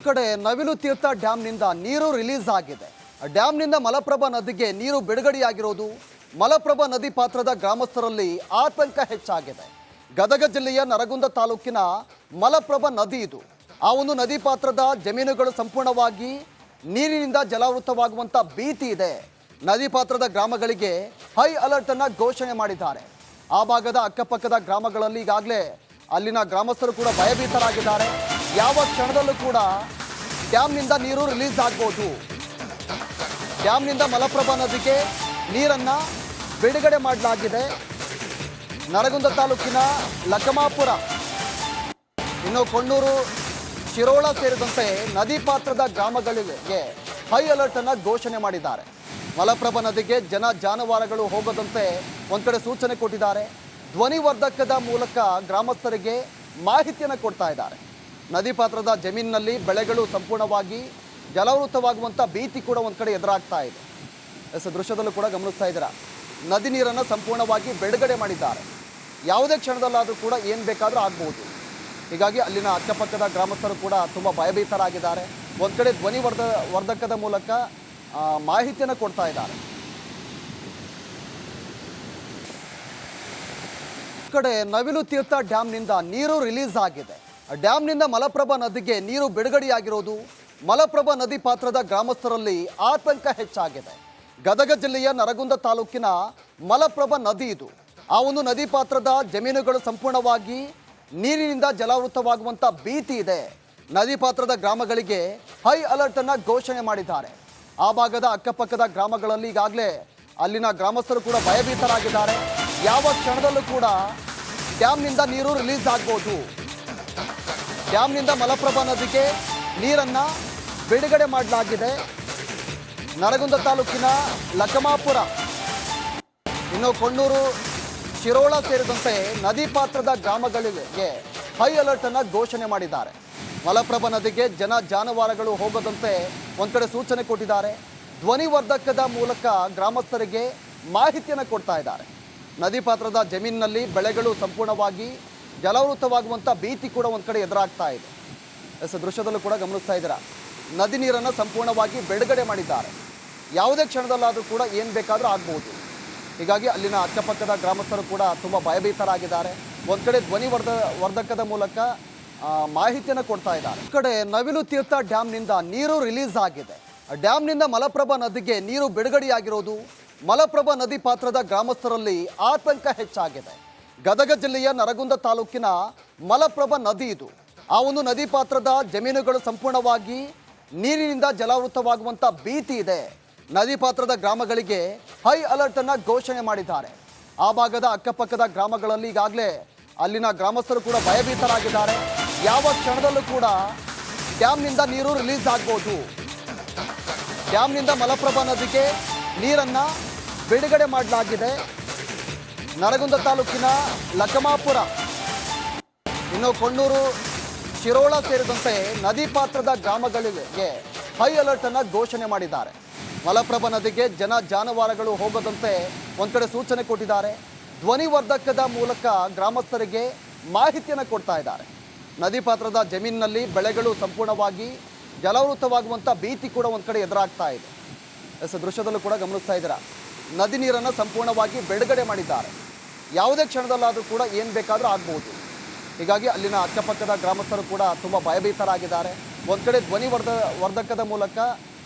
ಕಡೆ ನವಿಲು ತೀರ್ಥ ಡ್ಯಾಂನಿಂದ ನೀರು ರಿಲೀಸ್ ಆಗಿದೆ. ಡ್ಯಾಂನಿಂದ ಮಲಪ್ರಭಾ ನದಿಗೆ ನೀರು ಬಿಡುಗಡೆಯಾಗಿರೋದು ಮಲಪ್ರಭಾ ನದಿ ಪಾತ್ರದ ಗ್ರಾಮಸ್ಥರಲ್ಲಿ ಆತಂಕ ಹೆಚ್ಚಾಗಿದೆ. ಗದಗ ಜಿಲ್ಲೆಯ ನರಗುಂದ ತಾಲೂಕಿನ ಮಲಪ್ರಭಾ ನದಿ ಇದು. ಆ ಒಂದು ನದಿ ಪಾತ್ರದ ಜಮೀನುಗಳು ಸಂಪೂರ್ಣವಾಗಿ ನೀರಿನಿಂದ ಜಲಾವೃತವಾಗುವಂತ ಭೀತಿ ಇದೆ. ನದಿ ಪಾತ್ರದ ಗ್ರಾಮಗಳಿಗೆ ಹೈ ಅಲರ್ಟ್ ಅನ್ನು ಘೋಷಣೆ ಮಾಡಿದ್ದಾರೆ. ಆ ಭಾಗದ ಅಕ್ಕಪಕ್ಕದ ಗ್ರಾಮಗಳಲ್ಲಿ ಈಗಾಗಲೇ ಅಲ್ಲಿನ ಗ್ರಾಮಸ್ಥರು ಕೂಡ ಭಯಭೀತರಾಗಿದ್ದಾರೆ. ಯಾವ ಕ್ಷಣದಲ್ಲೂ ಕೂಡ ಡ್ಯಾಂನಿಂದ ನೀರು ರಿಲೀಸ್ ಆಗಬಹುದು. ಡ್ಯಾಂನಿಂದ ಮಲಪ್ರಭಾ ನದಿಗೆ ನೀರನ್ನು ಬಿಡುಗಡೆ ಮಾಡಲಾಗಿದೆ. ನರಗುಂದ ತಾಲೂಕಿನ ಲಕಮಾಪುರ, ಇನ್ನು ಕೊಣ್ಣೂರು, ಶಿರೋಳ ಸೇರಿದಂತೆ ನದಿ ಪಾತ್ರದ ಗ್ರಾಮಗಳಿಗೆ ಹೈ ಅಲರ್ಟ್ ಅನ್ನು ಘೋಷಣೆ ಮಾಡಿದ್ದಾರೆ. ಮಲಪ್ರಭಾ ನದಿಗೆ ಜಾನುವಾರುಗಳು ಹೋಗದಂತೆ ಒಂದು ಕಡೆ ಸೂಚನೆ ಕೊಟ್ಟಿದ್ದಾರೆ. ಧ್ವನಿವರ್ಧಕದ ಮೂಲಕ ಗ್ರಾಮಸ್ಥರಿಗೆ ಮಾಹಿತಿಯನ್ನು ಕೊಡ್ತಾ ಇದ್ದಾರೆ. ನದಿ ಪಾತ್ರದ ಜಮೀನಿನಲ್ಲಿ ಬೆಳೆಗಳು ಸಂಪೂರ್ಣವಾಗಿ ಜಲಾವೃತವಾಗುವಂಥ ಭೀತಿ ಕೂಡ ಒಂದು ಕಡೆ ಎದುರಾಗ್ತಾ ಇದೆ. ದೃಶ್ಯದಲ್ಲೂ ಕೂಡ ಗಮನಿಸ್ತಾ ಇದ್ದೀರಾ, ನದಿ ನೀರನ್ನು ಸಂಪೂರ್ಣವಾಗಿ ಬಿಡುಗಡೆ ಮಾಡಿದ್ದಾರೆ. ಯಾವುದೇ ಕ್ಷಣದಲ್ಲಾದರೂ ಕೂಡ ಏನು ಬೇಕಾದರೂ ಆಗ್ಬೋದು. ಹೀಗಾಗಿ ಅಲ್ಲಿನ ಅಕ್ಕಪಕ್ಕದ ಗ್ರಾಮಸ್ಥರು ಕೂಡ ತುಂಬ ಭಯಭೀತರಾಗಿದ್ದಾರೆ. ಒಂದು ಕಡೆ ವರ್ಧಕದ ಮೂಲಕ ಮಾಹಿತಿಯನ್ನು ಕೊಡ್ತಾ ಇದ್ದಾರೆ. ಕಡೆ ನವಿಲು ತೀರ್ಥ ಡ್ಯಾಂನಿಂದ ನೀರು ರಿಲೀಸ್ ಆಗಿದೆ. ಡ್ಯಾಂನಿಂದ ಮಲಪ್ರಭಾ ನದಿಗೆ ನೀರು ಬಿಡುಗಡೆಯಾಗಿರೋದು ಮಲಪ್ರಭಾ ನದಿ ಪಾತ್ರದ ಗ್ರಾಮಸ್ಥರಲ್ಲಿ ಆತಂಕ ಹೆಚ್ಚಾಗಿದೆ. ಗದಗ ಜಿಲ್ಲೆಯ ನರಗುಂದ ತಾಲೂಕಿನ ಮಲಪ್ರಭಾ ನದಿ ಇದು. ಆ ಒಂದು ನದಿ ಪಾತ್ರದ ಜಮೀನುಗಳು ಸಂಪೂರ್ಣವಾಗಿ ನೀರಿನಿಂದ ಜಲಾವೃತವಾಗುವಂಥ ಭೀತಿ ಇದೆ. ನದಿ ಪಾತ್ರದ ಗ್ರಾಮಗಳಿಗೆ ಹೈ ಅಲರ್ಟ್ ಅನ್ನು ಘೋಷಣೆ ಮಾಡಿದ್ದಾರೆ. ಆ ಭಾಗದ ಅಕ್ಕಪಕ್ಕದ ಗ್ರಾಮಗಳಲ್ಲಿ ಈಗಾಗಲೇ ಅಲ್ಲಿನ ಗ್ರಾಮಸ್ಥರು ಕೂಡ ಭಯಭೀತರಾಗಿದ್ದಾರೆ. ಯಾವ ಕ್ಷಣದಲ್ಲೂ ಕೂಡ ಡ್ಯಾಂನಿಂದ ನೀರು ರಿಲೀಸ್ ಆಗಬಹುದು. ಡ್ಯಾಂನಿಂದ ಮಲಪ್ರಭಾ ನದಿಗೆ ನೀರನ್ನು ಬಿಡುಗಡೆ ಮಾಡಲಾಗಿದೆ. ನರಗುಂದ ತಾಲೂಕಿನ ಲಕಮಾಪುರ, ಇನ್ನು ಕೊಣ್ಣೂರು, ಶಿರೋಳ ಸೇರಿದಂತೆ ನದಿ ಪಾತ್ರದ ಗ್ರಾಮಗಳಿಗೆ ಹೈ ಅಲರ್ಟ್ ಅನ್ನು ಘೋಷಣೆ ಮಾಡಿದ್ದಾರೆ. ಮಲಪ್ರಭಾ ನದಿಗೆ ಜಾನುವಾರುಗಳು ಹೋಗದಂತೆ ಒಂದು ಕಡೆ ಸೂಚನೆ ಕೊಟ್ಟಿದ್ದಾರೆ. ಧ್ವನಿವರ್ಧಕದ ಮೂಲಕ ಗ್ರಾಮಸ್ಥರಿಗೆ ಮಾಹಿತಿಯನ್ನು ಕೊಡ್ತಾ ಇದ್ದಾರೆ. ನದಿ ಪಾತ್ರದ ಜಮೀನಿನಲ್ಲಿ ಬೆಳೆಗಳು ಸಂಪೂರ್ಣವಾಗಿ ಜಲಾವೃತವಾಗುವಂಥ ಭೀತಿ ಕೂಡ ಒಂದು ಕಡೆ ಎದುರಾಗ್ತಾ ಇದೆ. ದೃಶ್ಯದಲ್ಲೂ ಕೂಡ ಗಮನಿಸ್ತಾ ಇದ್ದೀರಾ, ನದಿ ನೀರನ್ನು ಸಂಪೂರ್ಣವಾಗಿ ಬಿಡುಗಡೆ ಮಾಡಿದ್ದಾರೆ. ಯಾವುದೇ ಕ್ಷಣದಲ್ಲಾದರೂ ಕೂಡ ಏನು ಬೇಕಾದರೂ ಆಗ್ಬೋದು. ಹೀಗಾಗಿ ಅಲ್ಲಿನ ಅಕ್ಕಪಕ್ಕದ ಗ್ರಾಮಸ್ಥರು ಕೂಡ ತುಂಬ ಭಯಭೀತರಾಗಿದ್ದಾರೆ. ಒಂದು ಕಡೆ ವರ್ಧಕದ ಮೂಲಕ ಮಾಹಿತಿಯನ್ನು ಕೊಡ್ತಾ ಇದ್ದಾರೆ. ಕಡೆ ನವಿಲು ತೀರ್ಥ ಡ್ಯಾಂನಿಂದ ನೀರು ರಿಲೀಸ್ ಆಗಿದೆ. ಡ್ಯಾಂನಿಂದ ಮಲಪ್ರಭಾ ನದಿಗೆ ನೀರು ಬಿಡುಗಡೆಯಾಗಿರೋದು ಮಲಪ್ರಭಾ ನದಿ ಪಾತ್ರದ ಗ್ರಾಮಸ್ಥರಲ್ಲಿ ಆತಂಕ ಹೆಚ್ಚಾಗಿದೆ. ಗದಗ ಜಿಲ್ಲೆಯ ನರಗುಂದ ತಾಲೂಕಿನ ಮಲಪ್ರಭಾ ನದಿ ಇದು. ಆ ಒಂದು ನದಿ ಪಾತ್ರದ ಜಮೀನುಗಳು ಸಂಪೂರ್ಣವಾಗಿ ನೀರಿನಿಂದ ಜಲಾವೃತವಾಗುವಂಥ ಭೀತಿ ಇದೆ. ನದಿ ಪಾತ್ರದ ಗ್ರಾಮಗಳಿಗೆ ಹೈ ಅಲರ್ಟ್ ಅನ್ನು ಘೋಷಣೆ ಮಾಡಿದ್ದಾರೆ. ಆ ಭಾಗದ ಅಕ್ಕಪಕ್ಕದ ಗ್ರಾಮಗಳಲ್ಲಿ ಈಗಾಗಲೇ ಅಲ್ಲಿನ ಗ್ರಾಮಸ್ಥರು ಕೂಡ ಭಯಭೀತರಾಗಿದ್ದಾರೆ. ಯಾವ ಕ್ಷಣದಲ್ಲೂ ಕೂಡ ಡ್ಯಾಂನಿಂದ ನೀರು ರಿಲೀಸ್ ಆಗಬಹುದು. ಡ್ಯಾಂನಿಂದ ಮಲಪ್ರಭಾ ನದಿಗೆ ನೀರನ್ನು ಬಿಡುಗಡೆ ಮಾಡಲಾಗಿದೆ. ನರಗುಂದ ತಾಲೂಕಿನ ಲಕಮಾಪುರ, ಇನ್ನು ಕೊಣ್ಣೂರು, ಶಿರೋಳ ಸೇರಿದಂತೆ ನದಿ ಪಾತ್ರದ ಗ್ರಾಮಗಳಿಗೆ ಹೈ ಅಲರ್ಟ್ ಅನ್ನು ಘೋಷಣೆ ಮಾಡಿದ್ದಾರೆ. ಮಲಪ್ರಭಾ ನದಿಗೆ ಜಾನುವಾರುಗಳು ಹೋಗದಂತೆ ಒಂದು ಕಡೆ ಸೂಚನೆ ಕೊಟ್ಟಿದ್ದಾರೆ. ಧ್ವನಿವರ್ಧಕದ ಮೂಲಕ ಗ್ರಾಮಸ್ಥರಿಗೆ ಮಾಹಿತಿಯನ್ನು ಕೊಡ್ತಾ ಇದ್ದಾರೆ. ನದಿ ಪಾತ್ರದ ಜಮೀನಿನಲ್ಲಿ ಬೆಳೆಗಳು ಸಂಪೂರ್ಣವಾಗಿ ಜಲಾವೃತವಾಗುವಂಥ ಭೀತಿ ಕೂಡ ಒಂದು ಕಡೆ ಎದುರಾಗ್ತಾ ಇದೆ. ದೃಶ್ಯದಲ್ಲೂ ಕೂಡ ಗಮನಿಸ್ತಾ ಇದ್ದೀರಾ, ನದಿ ನೀರನ್ನು ಸಂಪೂರ್ಣವಾಗಿ ಬಿಡುಗಡೆ ಮಾಡಿದ್ದಾರೆ. ಯಾವುದೇ ಕ್ಷಣದಲ್ಲಾದರೂ ಕೂಡ ಏನು ಬೇಕಾದರೂ ಆಗ್ಬೋದು. ಹೀಗಾಗಿ ಅಲ್ಲಿನ ಅಕ್ಕಪಕ್ಕದ ಗ್ರಾಮಸ್ಥರು ಕೂಡ ತುಂಬ ಭಯಭೀತರಾಗಿದ್ದಾರೆ. ಒಂದು ಕಡೆ ವರ್ಧಕದ ಮೂಲಕ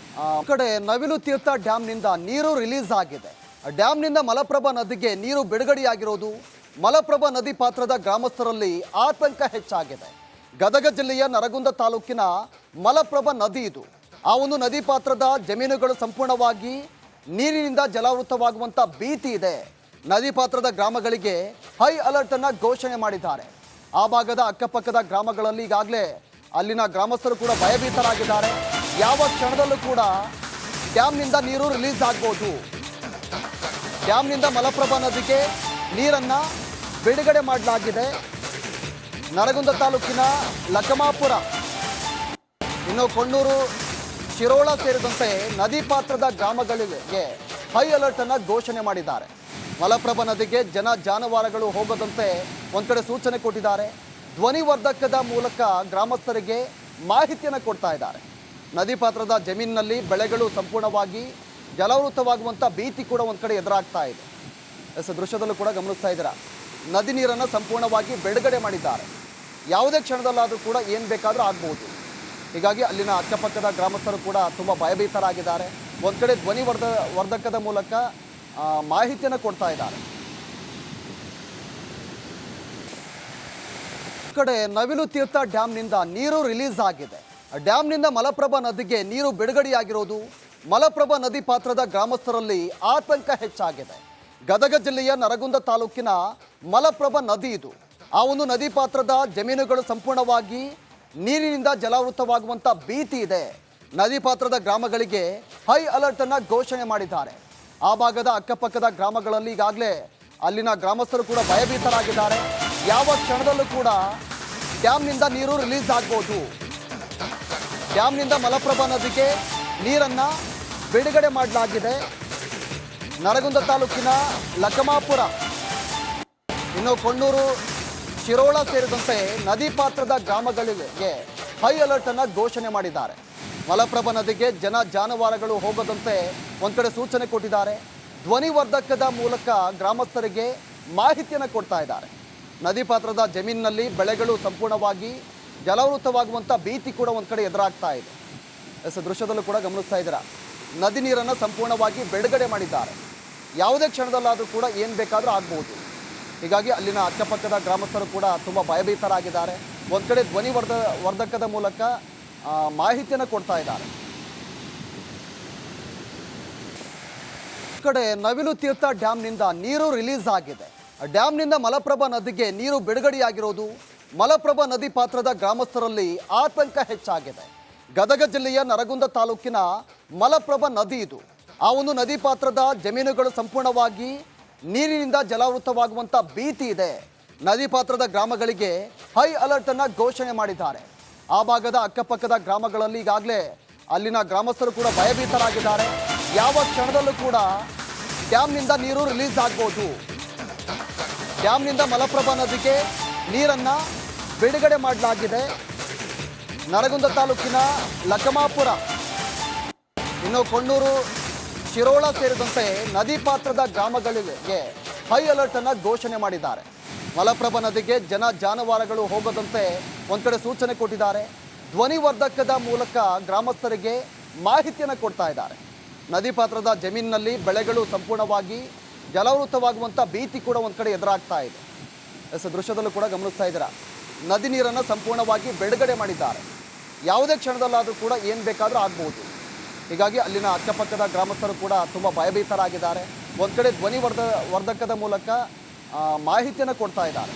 ಕಡೆ ನವಿಲು ತೀರ್ಥ ಡ್ಯಾಂನಿಂದ ನೀರು ರಿಲೀಸ್ ಆಗಿದೆ. ಡ್ಯಾಂನಿಂದ ಮಲಪ್ರಭಾ ನದಿಗೆ ನೀರು ಬಿಡುಗಡೆಯಾಗಿರೋದು ಮಲಪ್ರಭಾ ನದಿ ಪಾತ್ರದ ಗ್ರಾಮಸ್ಥರಲ್ಲಿ ಆತಂಕ ಹೆಚ್ಚಾಗಿದೆ. ಗದಗ ಜಿಲ್ಲೆಯ ನರಗುಂದ ತಾಲೂಕಿನ ಮಲಪ್ರಭಾ ನದಿ ಇದು. ಆ ಒಂದು ನದಿ ಪಾತ್ರದ ಜಮೀನುಗಳು ಸಂಪೂರ್ಣವಾಗಿ ನೀರಿನಿಂದ ಜಲಾವೃತವಾಗುವಂಥ ಭೀತಿ ಇದೆ. ನದಿ ಪಾತ್ರದ ಗ್ರಾಮಗಳಿಗೆ ಹೈ ಅಲರ್ಟ್ ಅನ್ನು ಘೋಷಣೆ ಮಾಡಿದ್ದಾರೆ. ಆ ಭಾಗದ ಅಕ್ಕಪಕ್ಕದ ಗ್ರಾಮಗಳಲ್ಲಿ ಈಗಾಗಲೇ ಅಲ್ಲಿನ ಗ್ರಾಮಸ್ಥರು ಕೂಡ ಭಯಭೀತರಾಗಿದ್ದಾರೆ. ಯಾವ ಕ್ಷಣದಲ್ಲೂ ಕೂಡ ಡ್ಯಾಂನಿಂದ ನೀರು ರಿಲೀಸ್ ಆಗಬಹುದು. ಡ್ಯಾಂನಿಂದ ಮಲಪ್ರಭಾ ನದಿಗೆ ನೀರನ್ನು ಬಿಡುಗಡೆ ಮಾಡಲಾಗಿದೆ. ನರಗುಂದ ತಾಲೂಕಿನ ಲಕಮಾಪುರ, ಇನ್ನು ಕೊಣ್ಣೂರು, ಶಿರೋಳ ಸೇರಿದಂತೆ ನದಿ ಪಾತ್ರದ ಗ್ರಾಮಗಳಿಗೆ ಹೈ ಅಲರ್ಟ್ ಅನ್ನು ಘೋಷಣೆ ಮಾಡಿದ್ದಾರೆ. ಮಲಪ್ರಭಾ ನದಿಗೆ ಜಾನುವಾರುಗಳು ಹೋಗದಂತೆ ಒಂದು ಕಡೆ ಸೂಚನೆ ಕೊಟ್ಟಿದ್ದಾರೆ. ಧ್ವನಿವರ್ಧಕದ ಮೂಲಕ ಗ್ರಾಮಸ್ಥರಿಗೆ ಮಾಹಿತಿಯನ್ನು ಕೊಡ್ತಾ ಇದ್ದಾರೆ. ನದಿ ಪಾತ್ರದ ಜಮೀನಿನಲ್ಲಿ ಬೆಳೆಗಳು ಸಂಪೂರ್ಣವಾಗಿ ಜಲಾವೃತವಾಗುವಂಥ ಭೀತಿ ಕೂಡ ಒಂದು ಕಡೆ ಎದುರಾಗ್ತಾ ಇದೆ. ದೃಶ್ಯದಲ್ಲೂ ಕೂಡ ಗಮನಿಸ್ತಾ ಇದ್ದೀರಾ, ನದಿ ನೀರನ್ನು ಸಂಪೂರ್ಣವಾಗಿ ಬಿಡುಗಡೆ ಮಾಡಿದ್ದಾರೆ. ಯಾವುದೇ ಕ್ಷಣದಲ್ಲಾದರೂ ಕೂಡ ಏನು ಬೇಕಾದರೂ ಆಗ್ಬೋದು. ಹೀಗಾಗಿ ಅಲ್ಲಿನ ಅಕ್ಕಪಕ್ಕದ ಗ್ರಾಮಸ್ಥರು ಕೂಡ ತುಂಬ ಭಯಭೀತರಾಗಿದ್ದಾರೆ. ಒಂದು ಕಡೆ ವರ್ಧಕದ ಮೂಲಕ ಮಾಹಿತಿಯನ್ನು ಕೊಡ್ತಾ ಇದ್ದಾರೆ. ಕಡೆ ನವಿಲು ತೀರ್ಥ ಡ್ಯಾಮ್ನಿಂದ ನೀರು ರಿಲೀಸ್ ಆಗಿದೆ. ಡ್ಯಾಮ್ನಿಂದ ಮಲಪ್ರಭಾ ನದಿಗೆ ನೀರು ಬಿಡುಗಡೆಯಾಗಿರೋದು ಮಲಪ್ರಭಾ ನದಿ ಪಾತ್ರದ ಗ್ರಾಮಸ್ಥರಲ್ಲಿ ಆತಂಕ ಹೆಚ್ಚಾಗಿದೆ. ಗದಗ ಜಿಲ್ಲೆಯ ನರಗುಂದ ತಾಲೂಕಿನ ಮಲಪ್ರಭಾ ನದಿ ಇದು. ಆ ಒಂದು ನದಿ ಪಾತ್ರದ ಜಮೀನುಗಳು ಸಂಪೂರ್ಣವಾಗಿ ನೀರಿನಿಂದ ಜಲಾವೃತವಾಗುವಂಥ ಭೀತಿ ಇದೆ. ನದಿ ಪಾತ್ರದ ಗ್ರಾಮಗಳಿಗೆ ಹೈ ಅಲರ್ಟ್ ಅನ್ನು ಘೋಷಣೆ ಮಾಡಿದ್ದಾರೆ. ಆ ಭಾಗದ ಅಕ್ಕಪಕ್ಕದ ಗ್ರಾಮಗಳಲ್ಲಿ ಈಗಾಗಲೇ ಅಲ್ಲಿನ ಗ್ರಾಮಸ್ಥರು ಕೂಡ ಭಯಭೀತರಾಗಿದ್ದಾರೆ. ಯಾವ ಕ್ಷಣದಲ್ಲೂ ಕೂಡ ಡ್ಯಾಮ್ನಿಂದ ನೀರು ರಿಲೀಸ್ ಆಗ್ಬೋದು. ಡ್ಯಾಮ್ನಿಂದ ಮಲಪ್ರಭಾ ನದಿಗೆ ನೀರನ್ನು ಬಿಡುಗಡೆ ಮಾಡಲಾಗಿದೆ. ನರಗುಂದ ತಾಲೂಕಿನ ಲಕಮಾಪುರ, ಇನ್ನು ಕೊಣ್ಣೂರು, ಶಿರೋಳ ಸೇರಿದಂತೆ ನದಿ ಪಾತ್ರದ ಗ್ರಾಮಗಳಿಗೆ ಹೈ ಅಲರ್ಟ್ ಅನ್ನು ಘೋಷಣೆ ಮಾಡಿದ್ದಾರೆ. ಮಲಪ್ರಭಾ ನದಿಗೆ ಜಾನುವಾರುಗಳು ಹೋಗದಂತೆ ಒಂದು ಕಡೆ ಸೂಚನೆ ಕೊಟ್ಟಿದ್ದಾರೆ. ಧ್ವನಿವರ್ಧಕದ ಮೂಲಕ ಗ್ರಾಮಸ್ಥರಿಗೆ ಮಾಹಿತಿಯನ್ನು ಕೊಡ್ತಾ ಇದ್ದಾರೆ. ನದಿ ಪಾತ್ರದ ಜಮೀನಿನಲ್ಲಿ ಬೆಳೆಗಳು ಸಂಪೂರ್ಣವಾಗಿ ಜಲಾವೃತವಾಗುವಂಥ ಭೀತಿ ಕೂಡ ಒಂದು ಕಡೆ ಎದುರಾಗ್ತಾ ಇದೆ. ದೃಶ್ಯದಲ್ಲೂ ಕೂಡ ಗಮನಿಸ್ತಾ ಇದ್ದೀರಾ, ನದಿ ನೀರನ್ನು ಸಂಪೂರ್ಣವಾಗಿ ಬಿಡುಗಡೆ ಮಾಡಿದ್ದಾರೆ. ಯಾವುದೇ ಕ್ಷಣದಲ್ಲಾದರೂ ಕೂಡ ಏನು ಬೇಕಾದರೂ ಆಗ್ಬೋದು. ಹೀಗಾಗಿ ಅಲ್ಲಿನ ಅಕ್ಕಪಕ್ಕದ ಗ್ರಾಮಸ್ಥರು ಕೂಡ ತುಂಬ ಭಯಭೀತರಾಗಿದ್ದಾರೆ. ಒಂದು ಕಡೆ ವರ್ಧಕದ ಮೂಲಕ ಮಾಹಿತಿಯನ್ನು ಕೊಡ್ತಾ ಇದ್ದಾರೆ. ಕಡೆ ನವಿಲು ತೀರ್ಥ ಡ್ಯಾಮ್ನಿಂದ ನೀರು ರಿಲೀಸ್ ಆಗಿದೆ. ಡ್ಯಾಮ್ನಿಂದ ಮಲಪ್ರಭಾ ನದಿಗೆ ನೀರು ಬಿಡುಗಡೆಯಾಗಿರೋದು ಮಲಪ್ರಭಾ ನದಿ ಪಾತ್ರದ ಗ್ರಾಮಸ್ಥರಲ್ಲಿ ಆತಂಕ ಹೆಚ್ಚಾಗಿದೆ. ಗದಗ ಜಿಲ್ಲೆಯ ನರಗುಂದ ತಾಲೂಕಿನ ಮಲಪ್ರಭಾ ನದಿ ಇದು. ಆ ಒಂದು ನದಿ ಪಾತ್ರದ ಜಮೀನುಗಳು ಸಂಪೂರ್ಣವಾಗಿ ನೀರಿನಿಂದ ಜಲಾವೃತವಾಗುವಂಥ ಭೀತಿ ಇದೆ. ನದಿ ಪಾತ್ರದ ಗ್ರಾಮಗಳಿಗೆ ಹೈ ಅಲರ್ಟ್ ಅನ್ನು ಘೋಷಣೆ ಮಾಡಿದ್ದಾರೆ. ಆ ಭಾಗದ ಅಕ್ಕಪಕ್ಕದ ಗ್ರಾಮಗಳಲ್ಲಿ ಈಗಾಗಲೇ ಅಲ್ಲಿನ ಗ್ರಾಮಸ್ಥರು ಕೂಡ ಭಯಭೀತರಾಗಿದ್ದಾರೆ. ಯಾವ ಕ್ಷಣದಲ್ಲೂ ಕೂಡ ಡ್ಯಾಮ್ನಿಂದ ನೀರು ರಿಲೀಸ್ ಆಗ್ಬೋದು. ಡ್ಯಾಮ್ನಿಂದ ಮಲಪ್ರಭಾ ನದಿಗೆ ನೀರನ್ನು ಬಿಡುಗಡೆ ಮಾಡಲಾಗಿದೆ. ನರಗುಂದ ತಾಲೂಕಿನ ಲಕಮಾಪುರ, ಇನ್ನು ಕೊಣ್ಣೂರು, ಶಿರೋಳ ಸೇರಿದಂತೆ ನದಿ ಪಾತ್ರದ ಗ್ರಾಮಗಳಿಗೆ ಹೈ ಅಲರ್ಟ್ ಅನ್ನು ಘೋಷಣೆ ಮಾಡಿದ್ದಾರೆ. ಮಲಪ್ರಭಾ ನದಿಗೆ ಜಾನುವಾರುಗಳು ಹೋಗದಂತೆ ಒಂದು ಕಡೆ ಸೂಚನೆ ಕೊಟ್ಟಿದ್ದಾರೆ. ಧ್ವನಿವರ್ಧಕದ ಮೂಲಕ ಗ್ರಾಮಸ್ಥರಿಗೆ ಮಾಹಿತಿಯನ್ನು ಕೊಡ್ತಾ ಇದ್ದಾರೆ. ನದಿ ಪಾತ್ರದ ಜಮೀನಿನಲ್ಲಿ ಬೆಳೆಗಳು ಸಂಪೂರ್ಣವಾಗಿ ಜಲಾವೃತವಾಗುವಂಥ ಭೀತಿ ಕೂಡ ಒಂದು ಕಡೆ ಎದುರಾಗ್ತಾ ಇದೆ. ದೃಶ್ಯದಲ್ಲೂ ಕೂಡ ಗಮನಿಸ್ತಾ ಇದ್ದೀರಾ, ನದಿ ನೀರನ್ನು ಸಂಪೂರ್ಣವಾಗಿ ಬಿಡುಗಡೆ ಮಾಡಿದ್ದಾರೆ. ಯಾವುದೇ ಕ್ಷಣದಲ್ಲಾದರೂ ಕೂಡ ಏನು ಬೇಕಾದರೂ ಆಗ್ಬೋದು. ಹೀಗಾಗಿ ಅಲ್ಲಿನ ಅಕ್ಕಪಕ್ಕದ ಗ್ರಾಮಸ್ಥರು ಕೂಡ ತುಂಬ ಭಯಭೀತರಾಗಿದ್ದಾರೆ. ಒಂದು ಕಡೆ ವರ್ಧಕದ ಮೂಲಕ ಮಾಹಿತಿಯನ್ನು ಕೊಡ್ತಾ ಇದ್ದಾರೆ.